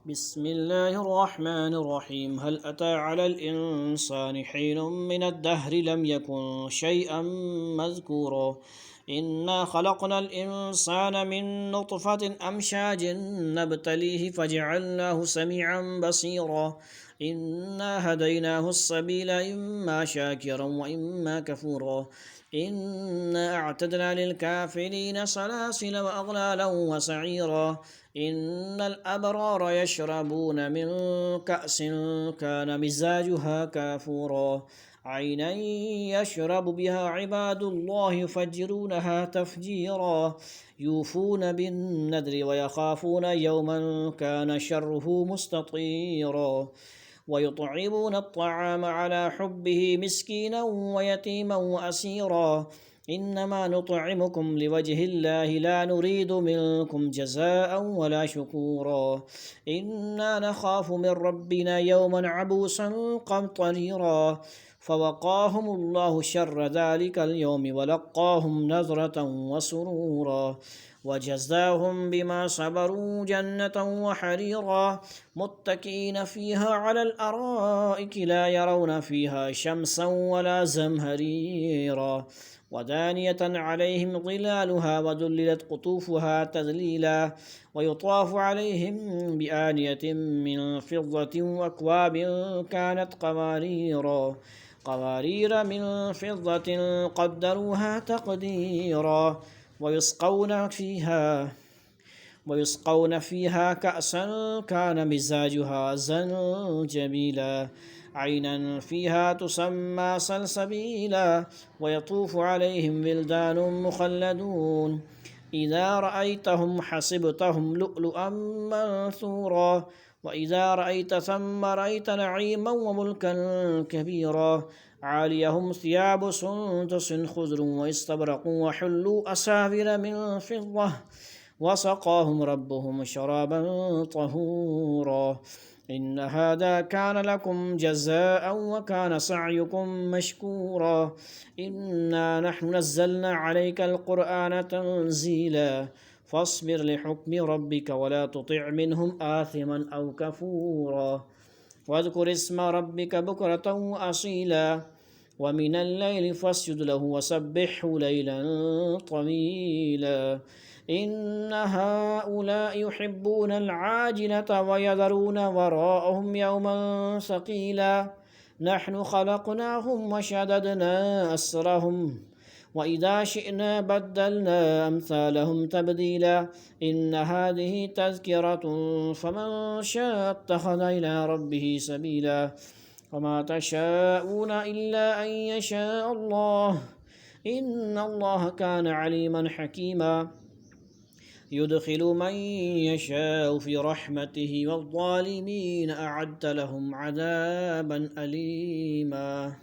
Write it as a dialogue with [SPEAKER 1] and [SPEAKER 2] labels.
[SPEAKER 1] بسم الله الرحمن الرحيم هل أتى على الإنسان حين من الدهر لم يكن شيئا مذكورا إنا خلقنا الإنسان من نطفة أمشاج نبتليه فجعلناه سميعا بصيرا إنا هديناه السبيل إما شاكرا وإما كفورا إنا أعتدنا للكافرين سلاسل وأغلالا وسعيرا إن الأبرار يشربون من كأس كان مزاجها كافورا عينا يشرب بها عباد الله يفجرونها تفجيرا يوفون بالنذر ويخافون يوما كان شره مستطيرا ويطعمون الطعام على حبه مسكينا ويتيما وأسيرا إنما نطعمكم لوجه الله لا نريد منكم جزاء ولا شكورا إنا نخاف من ربنا يوما عبوسا قمطريرا فوقاهم الله شر ذلك اليوم ولقاهم نظرة وسرورا وجزاهم بما صبروا جنة وحريرا متكئين فيها على الأرائك لا يرون فيها شمسا ولا زمهريرا ودانية عليهم ظلالها وذللت قطوفها تذليلا ويطاف عليهم بآنية من فضة وأكواب كانت قوارير من فضة قدروها تقديرا ويسقون فيها كأسا كان مزاجها زنجبيلا عينا فيها تسمى سلسبيلا ويطوف عليهم ولدان مخلدون إذا رأيتهم حسبتهم لؤلؤا منثورا وإذا رأيت ثم رأيت نعيما وملكا كبيرا عاليهم ثياب سندس خضر واستبرق وحلوا أساور من فضة وسقاهم ربهم شرابا طهورا إن هذا كان لكم جزاء وكان سعيكم مشكورا إنا نحن نزلنا عليك القرآن تنزيلا فاصبر لحكم ربك ولا تطع منهم آثما أو كفورا واذكر اسم ربك بكرة وأصيلا ومن الليل فاسجد له وسبحه ليلا طويلا إن هؤلاء يحبون العاجلة ويذرون وراءهم يوما ثقيلا نحن خلقناهم وشددنا أسرهم وإذا شئنا بدلنا أمثالهم تبديلا إن هذه تذكرة فمن شاء اتخذ إلى ربه سبيلا وما تشاءون إلا أن يشاء الله إن الله كان عليما حكيما يدخل من يشاء في رحمته والظالمين أعد لهم عذابا أليما